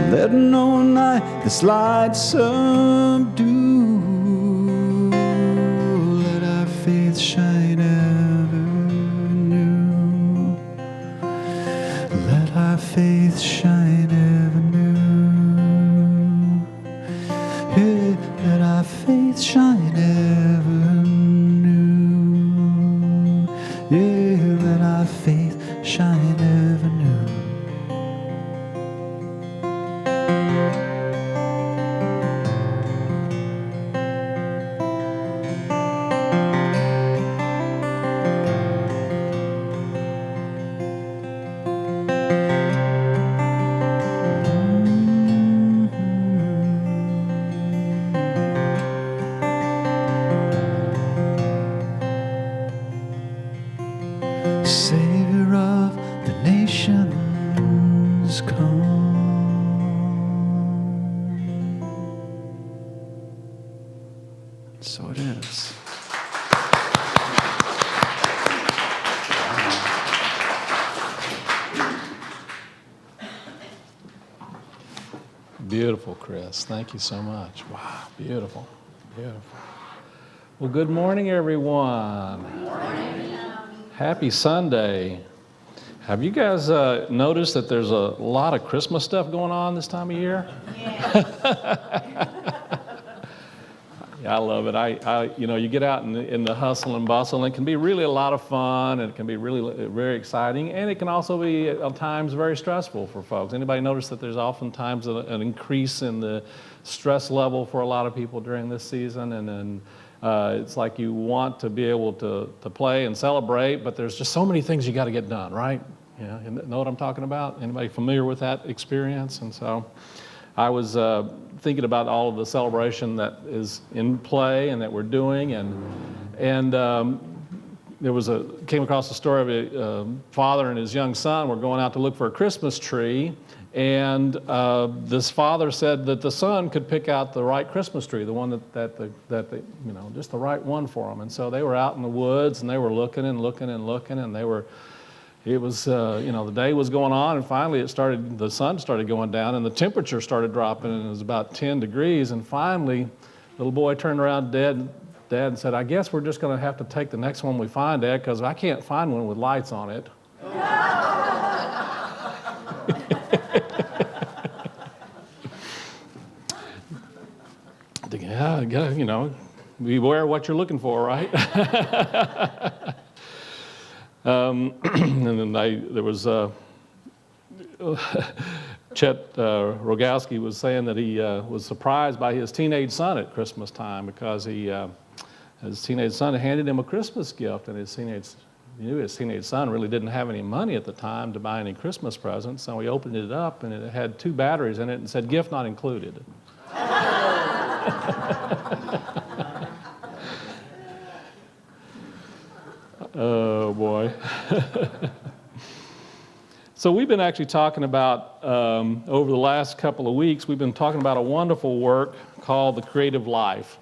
Let no night this light subdue. Let our faith shine ever new. Let our faith shine ever new. Yeah, let our faith shine ever new. Yeah, let our faith shine ever new. Savior of the nations, come. So it is. Beautiful, Chris. Thank you so much. Wow, beautiful, beautiful. Well, good morning, everyone. Good morning. Happy Sunday. Have you guys noticed that there's a lot of Christmas stuff going on this time of year? Yeah. Yeah, I love it. You get out in the hustle and bustle, and it can be really a lot of fun, and it can be really very exciting, and it can also be at times very stressful for folks. Anybody notice that there's oftentimes an increase in the stress level for a lot of people during this season, and then it's like you want to be able to play and celebrate, but there's just so many things you got to get done, right? Yeah, you know what I'm talking about? Anybody familiar with that experience? And so I was thinking about all of the celebration that is in play and that we're doing, and came across a story of a father and his young son were going out to look for a Christmas tree. And this father said that the son could pick out the right Christmas tree, the one that just the right one for him. And so they were out in the woods, and they were looking and looking and looking, and the day was going on, and finally the sun started going down, and the temperature started dropping, and it was about 10 degrees. And finally, little boy turned around to Dad and said, "I guess we're just going to have to take the next one we find, Dad, because I can't find one with lights on it." Yeah, beware what you're looking for, right? And then there was Chet Rogowski was saying that he was surprised by his teenage son at Christmas time because his teenage son handed him a Christmas gift, and his teenage son really didn't have any money at the time to buy any Christmas presents, so he opened it up, and it had 2 batteries in it and said, "Gift not included." Oh, boy. So we've been actually talking about, over the last couple of weeks, we've been talking about a wonderful work called The Creative Life.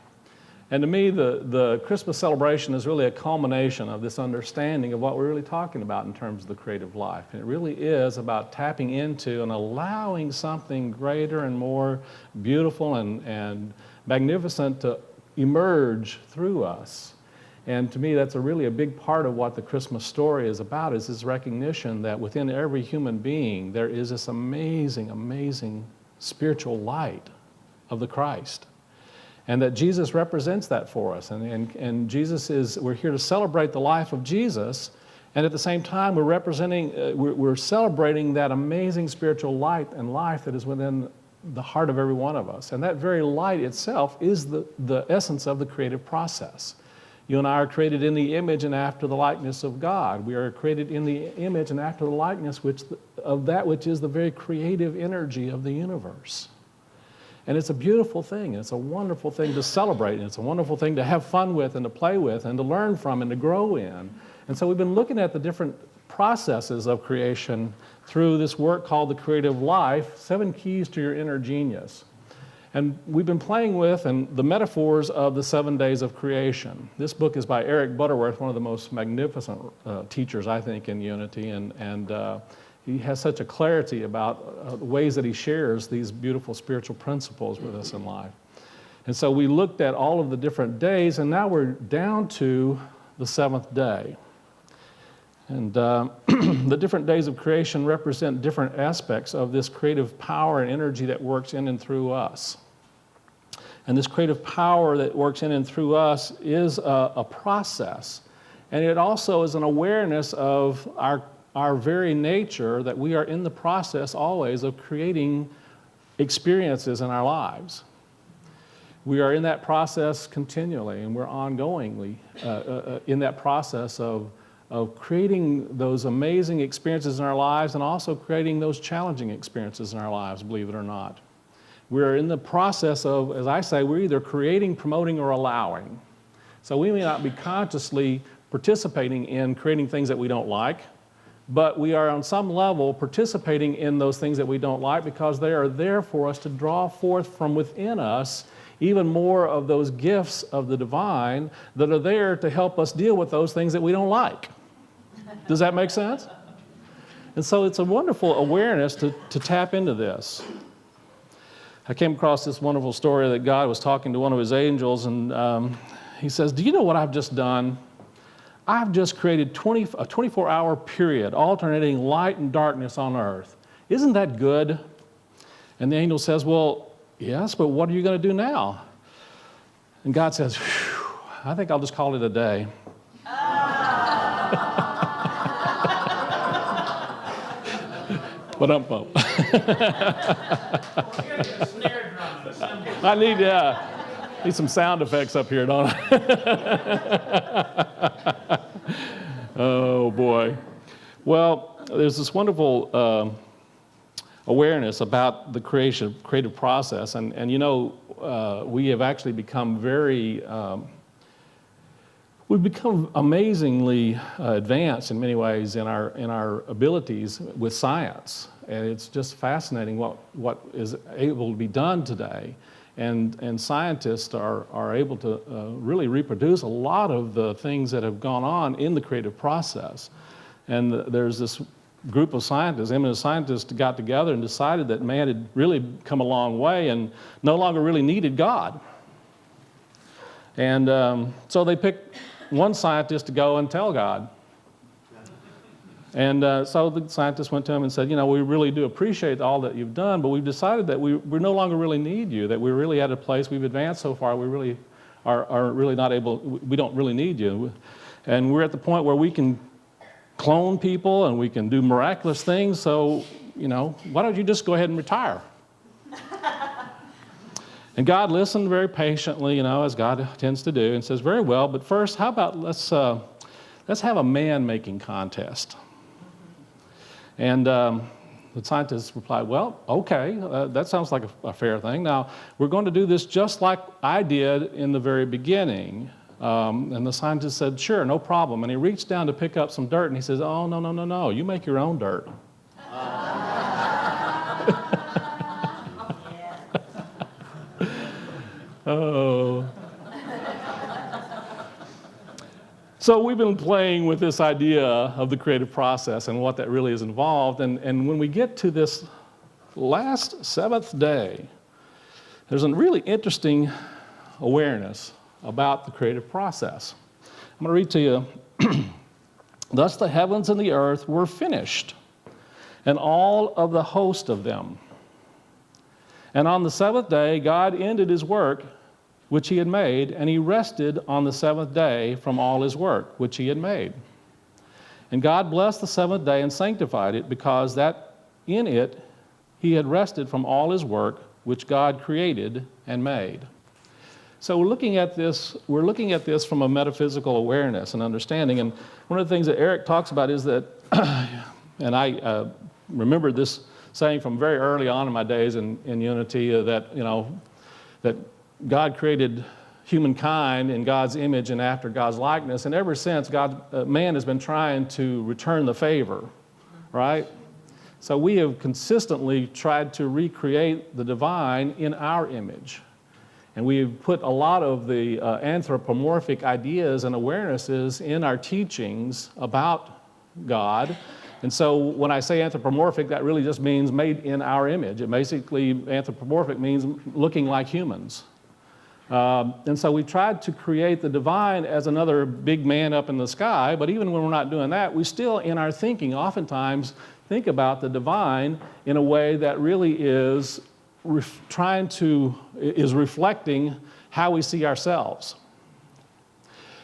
And to me, the Christmas celebration is really a culmination of this understanding of what we're really talking about in terms of the creative life. And it really is about tapping into and allowing something greater and more beautiful and magnificent to emerge through us. And to me, that's really a big part of what the Christmas story is about, is this recognition that within every human being, there is this amazing, amazing spiritual light of the Christ. And that Jesus represents that for us. And we're here to celebrate the life of Jesus, and at the same time, we're celebrating that amazing spiritual light and life that is within the heart of every one of us. And that very light itself is the essence of the creative process. You and I are created in the image and after the likeness of God. We are created in the image and after the likeness of that which is the very creative energy of the universe. And it's a beautiful thing. It's a wonderful thing to celebrate. And it's a wonderful thing to have fun with and to play with and to learn from and to grow in. And so we've been looking at the different processes of creation through this work called The Creative Life, 7 Keys to Your Inner Genius. And we've been playing with the metaphors of the 7 days of creation. This book is by Eric Butterworth, one of the most magnificent teachers, I think, in Unity. And he has such a clarity about the ways that he shares these beautiful spiritual principles with us in life. And so we looked at all of the different days, and now we're down to the seventh day. And the different days of creation represent different aspects of this creative power and energy that works in and through us. And this creative power that works in and through us is a process. And it also is an awareness of our very nature, that we are in the process always of creating experiences in our lives. We are in that process continually, and we're ongoingly in that process of creating those amazing experiences in our lives, and also creating those challenging experiences in our lives, believe it or not. We're in the process of, as I say, we're either creating, promoting, or allowing. So we may not be consciously participating in creating things that we don't like, but we are on some level participating in those things that we don't like, because they are there for us to draw forth from within us even more of those gifts of the divine that are there to help us deal with those things that we don't like. Does that make sense? And so it's a wonderful awareness to tap into this. I came across this wonderful story that God was talking to one of his angels, and he says, "Do you know what I've just done? I've just created a 24-hour period alternating light and darkness on earth. Isn't that good?" And the angel says, "Well, yes, but what are you going to do now?" And God says, "I think I'll just call it a day." But I need some sound effects up here, don't I? Oh boy. Well, there's this wonderful awareness about the creative process, and you know, we have actually become we've become amazingly advanced in many ways in our abilities with science, and it's just fascinating what is able to be done today, and scientists are able to really reproduce a lot of the things that have gone on in the creative process. And there's this group of scientists, eminent scientists, got together and decided that man had really come a long way and no longer really needed God. And so they picked one scientist to go and tell God. And so the scientist went to him and said, "You know, we really do appreciate all that you've done, but we've decided that we no longer really need you, that we're really at a place, we've advanced so far, we really are really not able, we don't really need you. And we're at the point where we can clone people and we can do miraculous things, so, you know, why don't you just go ahead and retire?" And God listened very patiently, you know, as God tends to do, and says, "Very well, but first, how about let's have a man-making contest." And the scientists replied, "Well, okay, that sounds like a fair thing. Now, we're going to do this just like I did in the very beginning." And the scientist said, "Sure, no problem." And he reached down to pick up some dirt, and he says, "Oh, no, you make your own dirt." Oh. So we've been playing with this idea of the creative process and what that really is involved. And when we get to this last seventh day, there's a really interesting awareness about the creative process. I'm going to read to you. "Thus the heavens and the earth were finished, and all of the host of them. And on the seventh day, God ended his work which he had made, and he rested on the seventh day from all his work which he had made. And God blessed the seventh day and sanctified it, because that in it he had rested from all his work which God created and made." So we're looking at this from a metaphysical awareness and understanding. And one of the things that Eric talks about is that, and I remember this saying from very early on in my days in Unity, that, you know, that God created humankind in God's image and after God's likeness, and ever since man has been trying to return the favor, right? So we have consistently tried to recreate the divine in our image. And we've put a lot of the anthropomorphic ideas and awarenesses in our teachings about God, And so when I say anthropomorphic, that really just means made in our image. It basically, anthropomorphic means looking like humans. And so we tried to create the divine as another big man up in the sky, but even when we're not doing that, we still, in our thinking, oftentimes think about the divine in a way that really is reflecting how we see ourselves.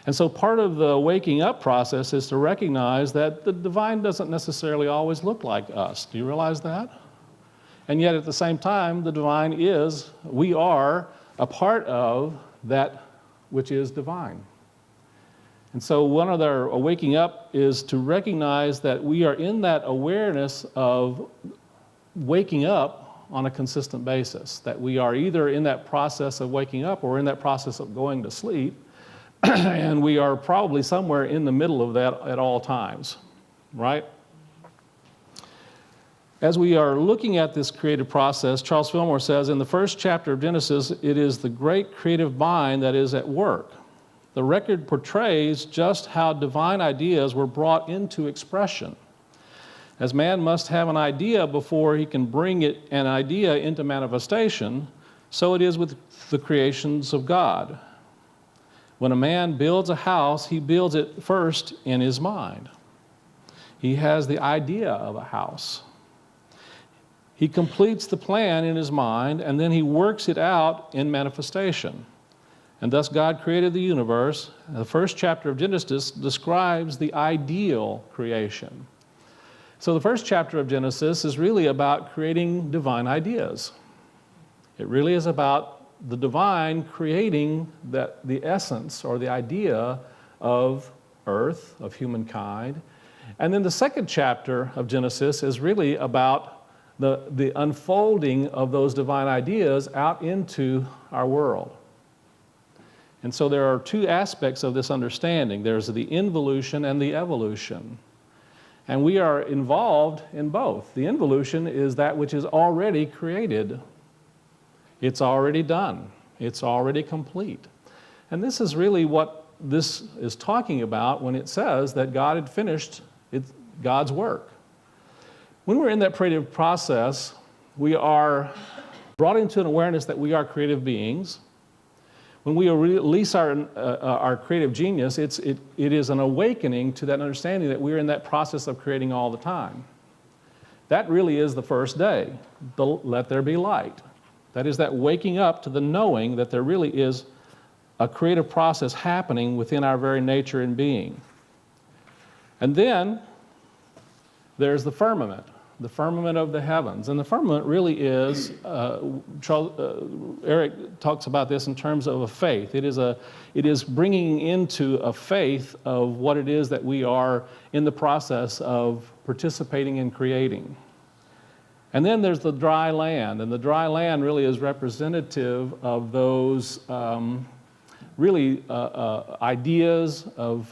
And so part of the waking up process is to recognize that the divine doesn't necessarily always look like us. Do you realize that? And yet at the same time, the divine we are a part of that which is divine. And so one of their waking up is to recognize that we are in that awareness of waking up on a consistent basis, that we are either in that process of waking up or in that process of going to sleep, and we are probably somewhere in the middle of that at all times, right? As we are looking at this creative process, Charles Fillmore says, in the first chapter of Genesis, it is the great creative mind that is at work. The record portrays just how divine ideas were brought into expression. As man must have an idea before he can bring an idea into manifestation, so it is with the creations of God. When a man builds a house, he builds it first in his mind. He has the idea of a house. He completes the plan in his mind, and then he works it out in manifestation. And thus God created the universe. The first chapter of Genesis describes the ideal creation. So the first chapter of Genesis is really about creating divine ideas. It really is about the divine creating the essence or the idea of earth, of humankind. And then the second chapter of Genesis is really about the unfolding of those divine ideas out into our world. And so there are two aspects of this understanding. There's the involution and the evolution. And we are involved in both. The involution is that which is already created. It's already done. It's already complete. And this is really what this is talking about when it says that God had finished God's work. When we're in that creative process, we are brought into an awareness that we are creative beings. When we release our creative genius, it is an awakening to that understanding that we're in that process of creating all the time. That really is the first day, the let there be light. That is that waking up to the knowing that there really is a creative process happening within our very nature and being. And then there's the firmament of the heavens. And the firmament really is, Eric talks about this in terms of a faith. It is bringing into a faith of what it is that we are in the process of participating in creating. And then there's the dry land, and the dry land really is representative of those ideas of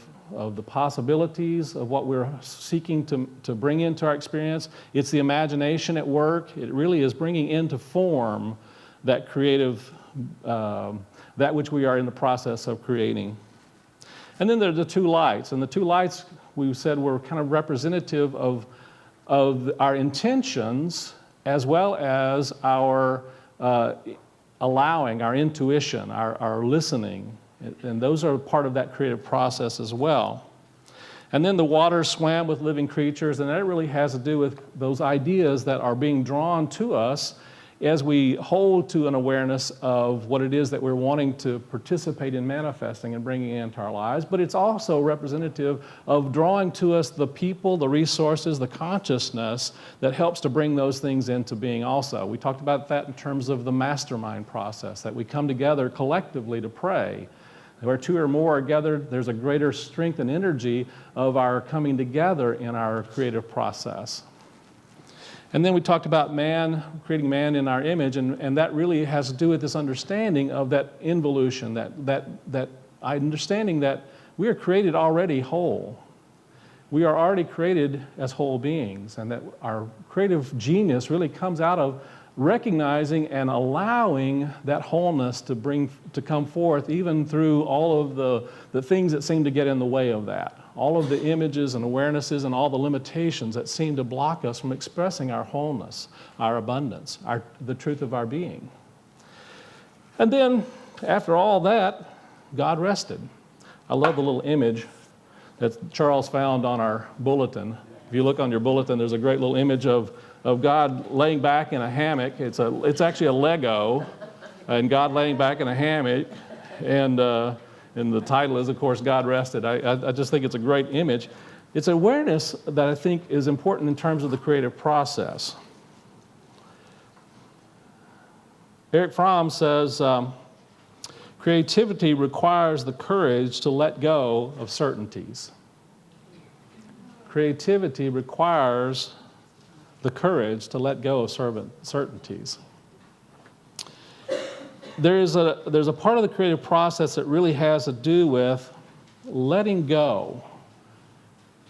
the possibilities of what we're seeking to bring into our experience. It's the imagination at work. It really is bringing into form that creative, that which we are in the process of creating. And then there are the two lights, and the two lights we said were kind of representative of our intentions as well as our allowing, our intuition, our listening. And those are part of that creative process as well. And then the water swam with living creatures, and that really has to do with those ideas that are being drawn to us as we hold to an awareness of what it is that we're wanting to participate in manifesting and bringing into our lives. But it's also representative of drawing to us the people, the resources, the consciousness that helps to bring those things into being also. We talked about that in terms of the mastermind process, that we come together collectively to pray. Where two or more are gathered, there's a greater strength and energy of our coming together in our creative process. And then we talked about man, creating man in our image, and that really has to do with this understanding of that involution, that understanding that we are created already whole. We are already created as whole beings, and that our creative genius really comes out of recognizing and allowing that wholeness to come forth even through all of the things that seem to get in the way of that. All of the images and awarenesses and all the limitations that seem to block us from expressing our wholeness, our abundance, the truth of our being. And then, after all that, God rested. I love the little image that Charles found on our bulletin. If you look on your bulletin, there's a great little image of God laying back in a hammock. It's actually a Lego, and God laying back in a hammock, and the title is, of course, God Rested. I just think it's a great image. It's awareness that I think is important in terms of the creative process. Eric Fromm says, creativity requires the courage to let go of certainties. Creativity requires the courage to let go of certainties. There's a part of the creative process that really has to do with letting go.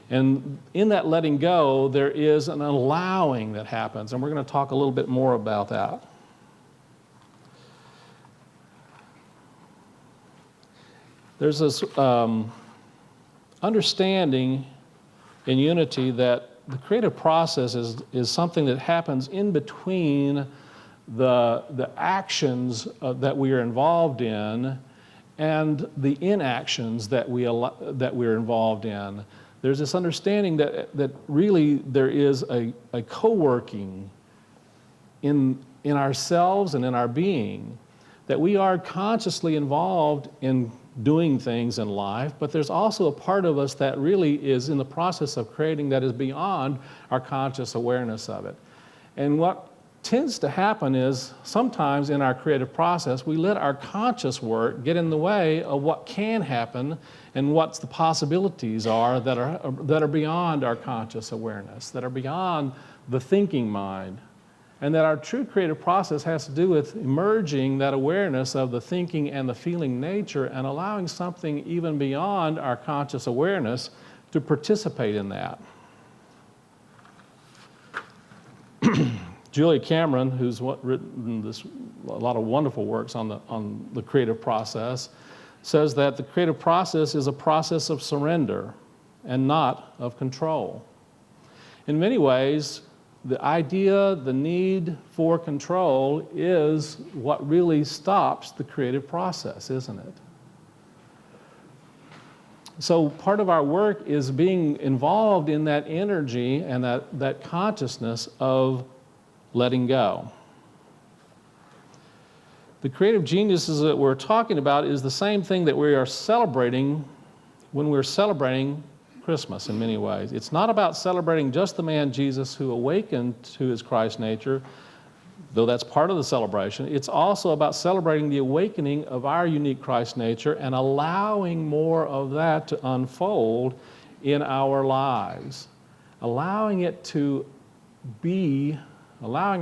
And in that letting go, there is an allowing that happens, and we're going to talk a little bit more about that. There's this understanding in unity that the creative process is something that happens in between the actions that we are involved in and the inactions that we're involved in. There's this understanding that really there is a co-working in ourselves and in our being, that we are consciously involved in doing things in life, but there's also a part of us that really is in the process of creating that is beyond our conscious awareness of it. And what tends to happen is sometimes in our creative process, we let our conscious work get in the way of what can happen and what the possibilities are that are beyond our conscious awareness, that are beyond the thinking mind. And that our true creative process has to do with emerging that awareness of the thinking and the feeling nature and allowing something even beyond our conscious awareness to participate in that. Julia Cameron, who's written a lot of wonderful works on the creative process, says that the creative process is a process of surrender and not of control. In many ways, the idea, the need for control is what really stops the creative process, isn't it? So part of our work is being involved in that energy and that consciousness of letting go. The creative geniuses that we're talking about is the same thing that we are celebrating when we're celebrating Christmas in many ways. It's not about celebrating just the man Jesus who awakened to his Christ nature, though that's part of the celebration. It's also about celebrating the awakening of our unique Christ nature and allowing more of that to unfold in our lives. Allowing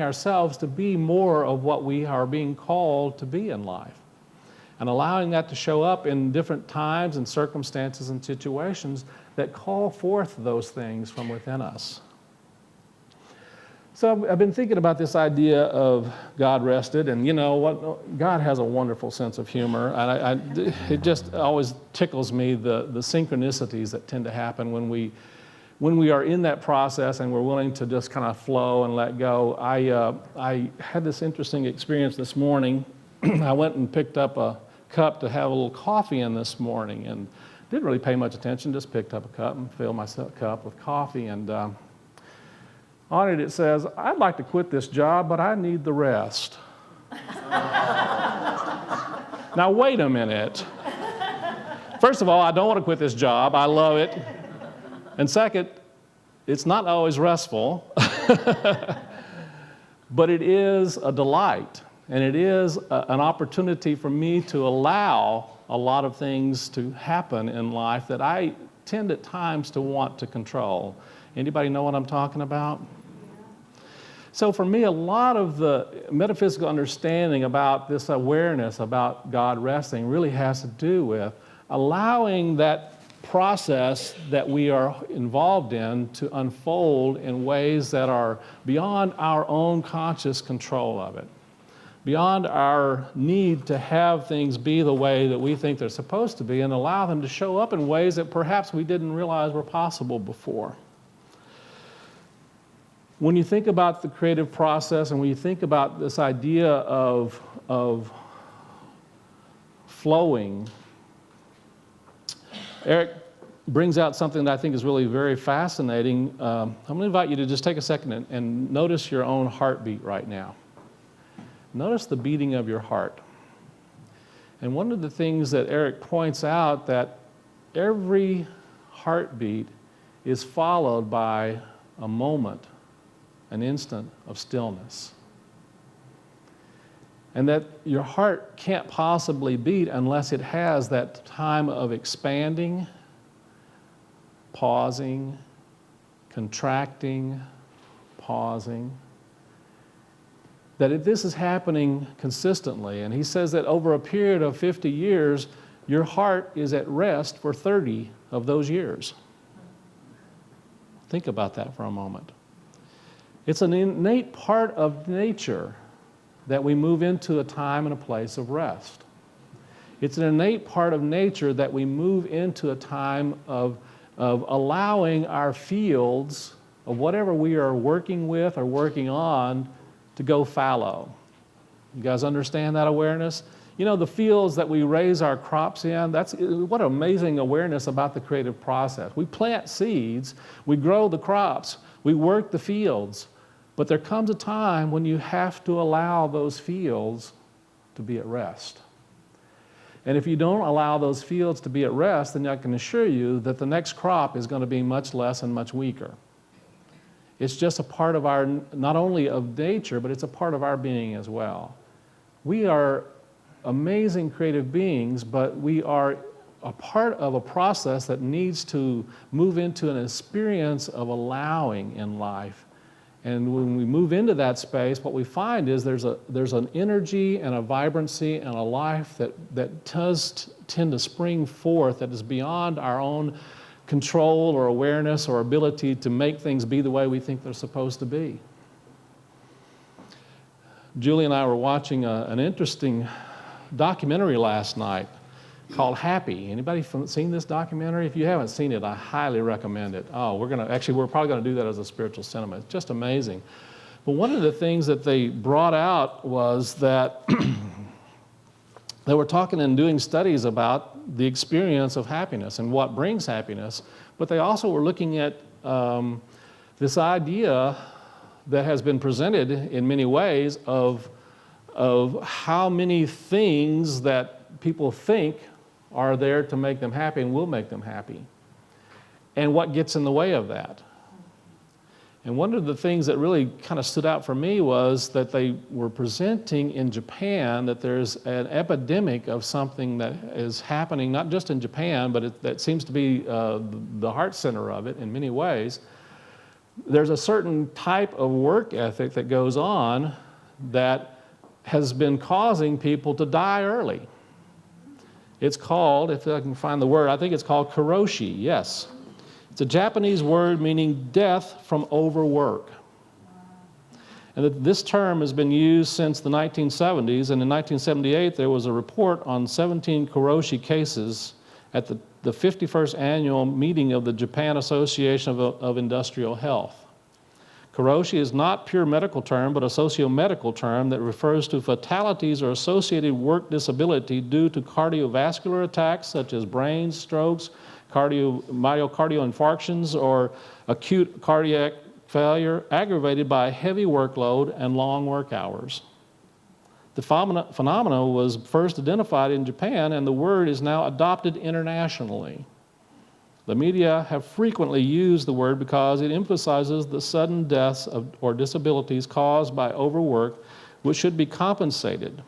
ourselves to be more of what we are being called to be in life. And allowing that to show up in different times and circumstances and situations that call forth those things from within us. So I've been thinking about this idea of God rested, and you know what? God has a wonderful sense of humor, and it just always tickles me the synchronicities that tend to happen when we are in that process and we're willing to just kind of flow and let go. I had this interesting experience this morning. I went and picked up a cup to have a little coffee in this morning, and didn't really pay much attention, just picked up a cup and filled my cup with coffee, and on it says, "I'd like to quit this job, but I need the rest." Now wait a minute. First of all, I don't want to quit this job. I love it. And second, it's not always restful, but it is a delight. And it is an opportunity for me to allow a lot of things to happen in life that I tend at times to want to control. Anybody know what I'm talking about? So for me, a lot of the metaphysical understanding about this awareness about God resting really has to do with allowing that process that we are involved in to unfold in ways that are beyond our own conscious control of it, beyond our need to have things be the way that we think they're supposed to be, and allow them to show up in ways that perhaps we didn't realize were possible before. When you think about the creative process and when you think about this idea of flowing, Eric brings out something that I think is really very fascinating. I'm going to invite you to just take a second and notice your own heartbeat right now. Notice the beating of your heart. And one of the things that Eric points out, that every heartbeat is followed by a moment, an instant of stillness. And that your heart can't possibly beat unless it has that time of expanding, pausing, contracting, pausing. That this is happening consistently. And he says that over a period of 50 years, your heart is at rest for 30 of those years. Think about that for a moment. It's an innate part of nature that we move into a time and a place of rest. It's an innate part of nature that we move into a time of allowing our fields of whatever we are working with or working on to go fallow. You guys understand that awareness? You know, the fields that we raise our crops in, what amazing awareness about the creative process. We plant seeds, we grow the crops, we work the fields, but there comes a time when you have to allow those fields to be at rest. And if you don't allow those fields to be at rest, then I can assure you that the next crop is going to be much less and much weaker. It's just a part of our, not only of nature, but it's a part of our being as well. We are amazing creative beings, but we are a part of a process that needs to move into an experience of allowing in life. And when we move into that space, what we find is there's an energy and a vibrancy and a life that does tend to spring forth that is beyond our own control or awareness or ability to make things be the way we think they're supposed to be. Julie and I were watching an interesting documentary last night called Happy. Anybody seen this documentary? If you haven't seen it, I highly recommend it. Oh, we're probably going to do that as a spiritual cinema. It's just amazing. But one of the things that they brought out was that they were talking and doing studies about the experience of happiness and what brings happiness, but they also were looking at this idea that has been presented in many ways of how many things that people think are there to make them happy and will make them happy, and what gets in the way of that. And one of the things that really kind of stood out for me was that they were presenting in Japan that there's an epidemic of something that is happening, not just in Japan, but that seems to be the heart center of it in many ways. There's a certain type of work ethic that goes on that has been causing people to die early. It's called, if I can find the word, I think it's called karoshi, yes. It's a Japanese word meaning death from overwork. And this term has been used since the 1970s, and in 1978 there was a report on 17 karoshi cases at the 51st annual meeting of the Japan Association of Industrial Health. Karoshi is not pure medical term, but a socio-medical term that refers to fatalities or associated work disability due to cardiovascular attacks such as brain strokes, myocardial infarctions, or acute cardiac failure aggravated by heavy workload and long work hours. The phenomena was first identified in Japan, and the word is now adopted internationally. The media have frequently used the word because it emphasizes the sudden deaths or disabilities caused by overwork, which should be compensated.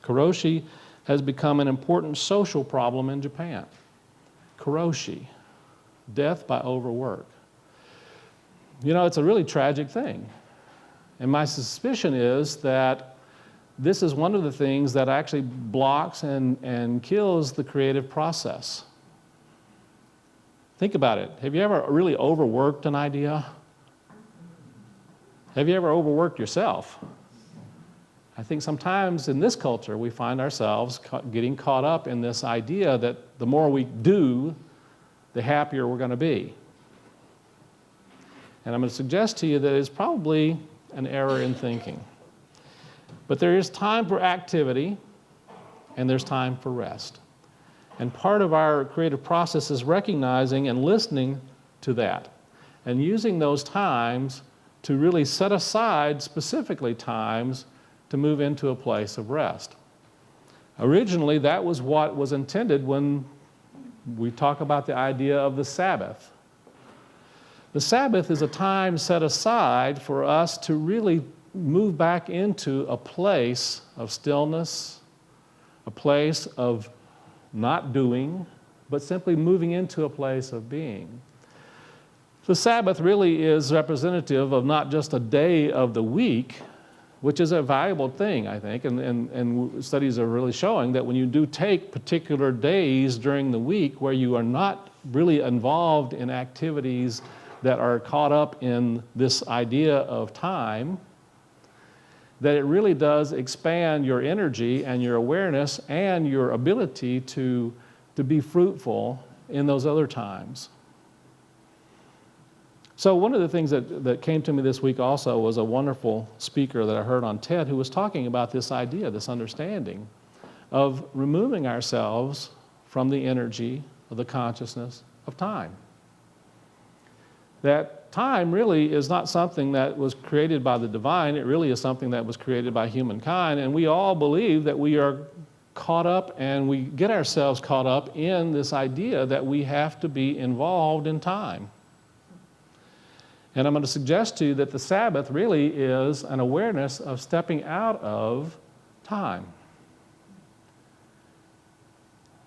Karoshi has become an important social problem in Japan. Karoshi, death by overwork. You know, it's a really tragic thing. And my suspicion is that this is one of the things that actually blocks and kills the creative process. Think about it. Have you ever really overworked an idea? Have you ever overworked yourself? I think sometimes in this culture we find ourselves getting caught up in this idea that the more we do, the happier we're going to be. And I'm going to suggest to you that it's probably an error in thinking. But there is time for activity, and there's time for rest. And part of our creative process is recognizing and listening to that, and using those times to really set aside specifically times to move into a place of rest. Originally, that was what was intended when we talk about the idea of the Sabbath. The Sabbath is a time set aside for us to really move back into a place of stillness, a place of not doing, but simply moving into a place of being. The Sabbath really is representative of not just a day of the week, which is a valuable thing, I think, and studies are really showing that when you do take particular days during the week where you are not really involved in activities that are caught up in this idea of time, that it really does expand your energy and your awareness and your ability to be fruitful in those other times. So one of the things that came to me this week also was a wonderful speaker that I heard on TED who was talking about this idea, this understanding of removing ourselves from the energy of the consciousness of time. That time really is not something that was created by the divine, it really is something that was created by humankind, and we all believe that we are caught up and we get ourselves caught up in this idea that we have to be involved in time. And I'm going to suggest to you that the Sabbath really is an awareness of stepping out of time.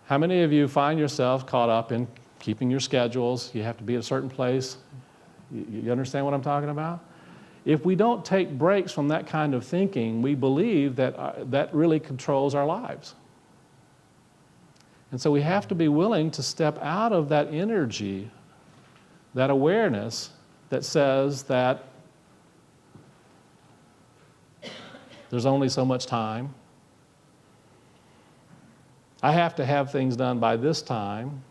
How many of you find yourselves caught up in keeping your schedules? You have to be at a certain place. You understand what I'm talking about? If we don't take breaks from that kind of thinking, we believe that that really controls our lives. And so we have to be willing to step out of that energy, that awareness that says that there's only so much time. I have to have things done by this time.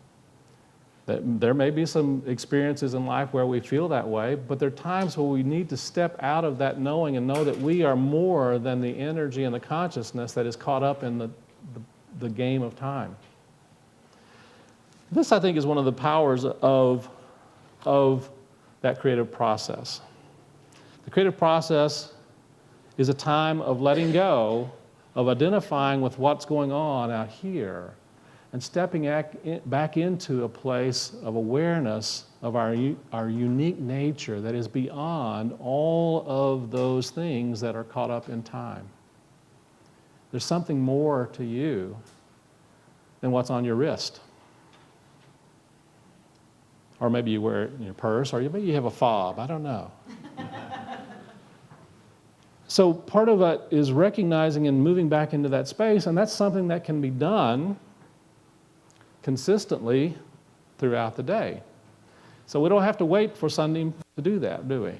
That there may be some experiences in life where we feel that way, but there are times where we need to step out of that knowing and know that we are more than the energy and the consciousness that is caught up in the game of time. This, I think, is one of the powers of that creative process. The creative process is a time of letting go, of identifying with what's going on out here, and stepping back into a place of awareness of our unique nature that is beyond all of those things that are caught up in time. There's something more to you than what's on your wrist. Or maybe you wear it in your purse, or maybe you have a fob, I don't know. So part of it is recognizing and moving back into that space, and that's something that can be done consistently throughout the day. So we don't have to wait for Sunday to do that, do we?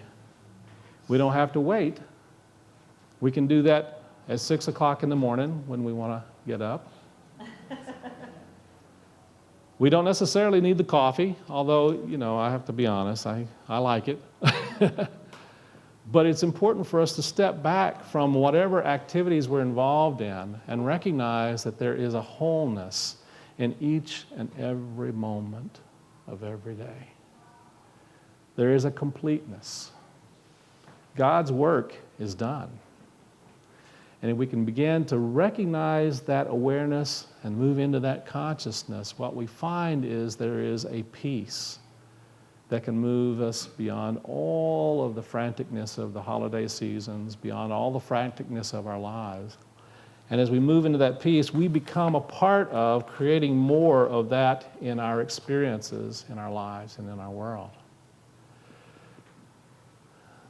We don't have to wait. We can do that at 6 o'clock in the morning when we want to get up. We don't necessarily need the coffee, although, I have to be honest, I like it. But it's important for us to step back from whatever activities we're involved in and recognize that there is a wholeness in each and every moment of every day. There is a completeness. God's work is done. And if we can begin to recognize that awareness and move into that consciousness, what we find is there is a peace that can move us beyond all of the franticness of the holiday seasons, beyond all the franticness of our lives. And as we move into that peace, we become a part of creating more of that in our experiences, in our lives, and in our world.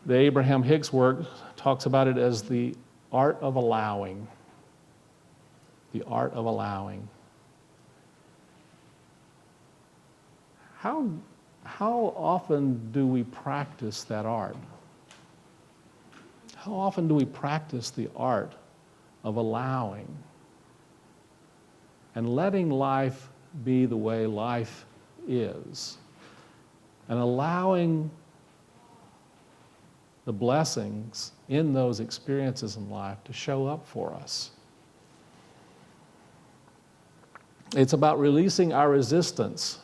The Abraham-Hicks work talks about it as the art of allowing. The art of allowing. how often do we practice that art? How often do we practice the art of allowing and letting life be the way life is, and allowing the blessings in those experiences in life to show up for us? It's about releasing our resistance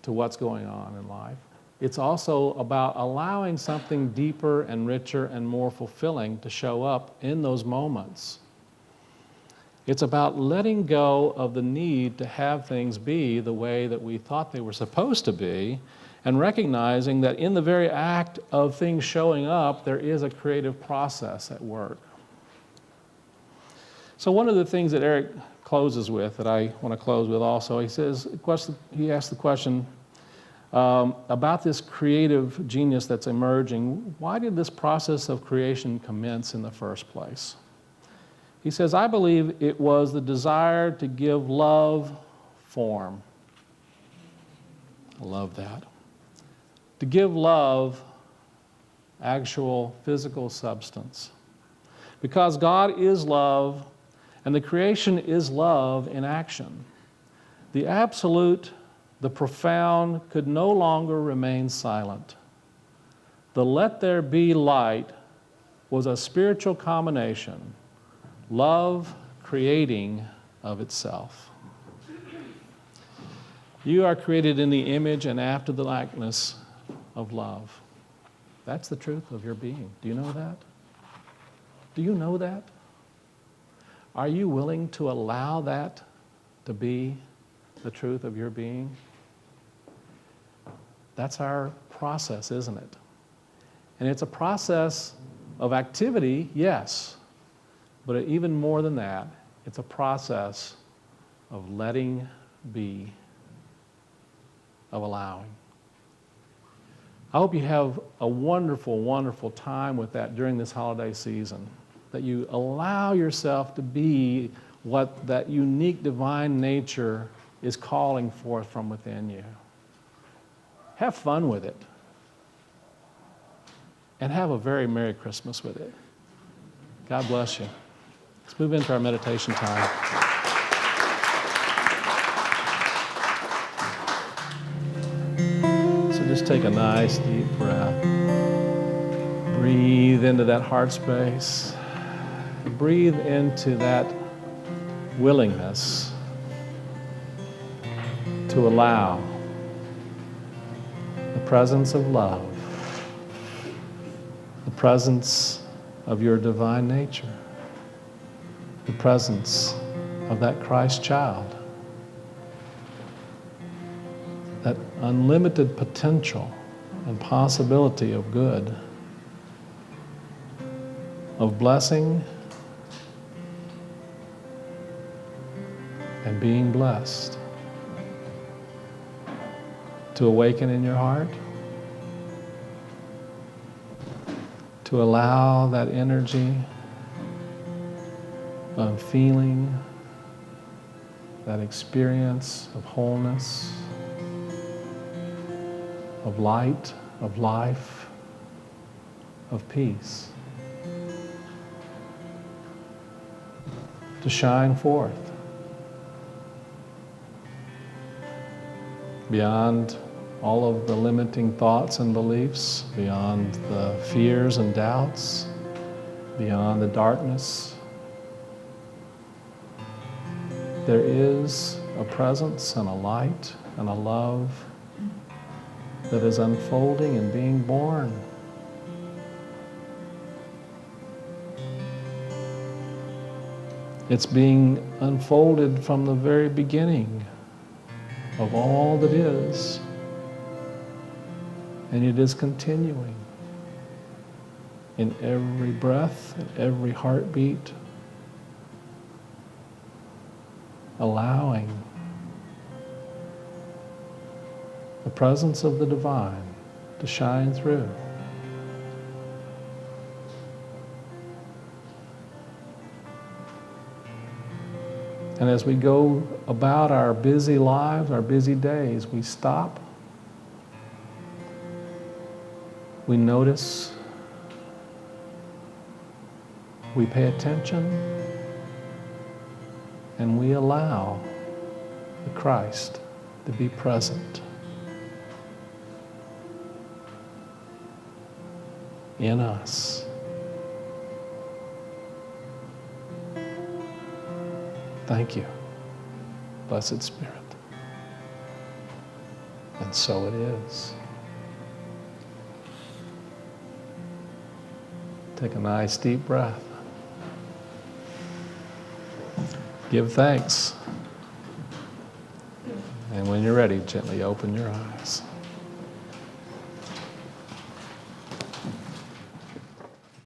to what's going on in life. It's also about allowing something deeper and richer and more fulfilling to show up in those moments. It's about letting go of the need to have things be the way that we thought they were supposed to be, and recognizing that in the very act of things showing up, there is a creative process at work. So one of the things that Eric closes with, that I want to close with also, he asks the question about this creative genius that's emerging. Why did this process of creation commence in the first place? He says, I believe it was the desire to give love form. I love that. To give love actual physical substance. Because God is love, and the creation is love in action. The absolute, the profound, could no longer remain silent. The let there be light was a spiritual combination, love creating of itself. You are created in the image and after the likeness of love. That's the truth of your being. Do you know that? Do you know that? Are you willing to allow that to be the truth of your being? That's our process, isn't it? And it's a process of activity, yes, but even more than that, it's a process of letting be, of allowing. I hope you have a wonderful, wonderful time with that during this holiday season, that you allow yourself to be what that unique divine nature is calling forth from within you. Have fun with it. And have a very Merry Christmas with it. God bless you. Let's move into our meditation time. So just take a nice deep breath. Breathe into that heart space. Breathe into that willingness to allow the presence of love, the presence of your divine nature, the presence of that Christ child, that unlimited potential and possibility of good, of blessing and being blessed, to awaken in your heart, to allow that energy of feeling, that experience of wholeness, of light, of life, of peace, to shine forth beyond all of the limiting thoughts and beliefs, beyond the fears and doubts, beyond the darkness. There is a presence and a light and a love that is unfolding and being born. It's being unfolded from the very beginning of all that is, and it is continuing in every breath and every heartbeat, allowing the presence of the divine to shine through. And as we go about our busy lives, our busy days, we stop We notice, we pay attention, and we allow the Christ to be present in us. Thank you, Blessed Spirit. And so it is. Take a nice deep breath. Give thanks. And when you're ready, gently open your eyes.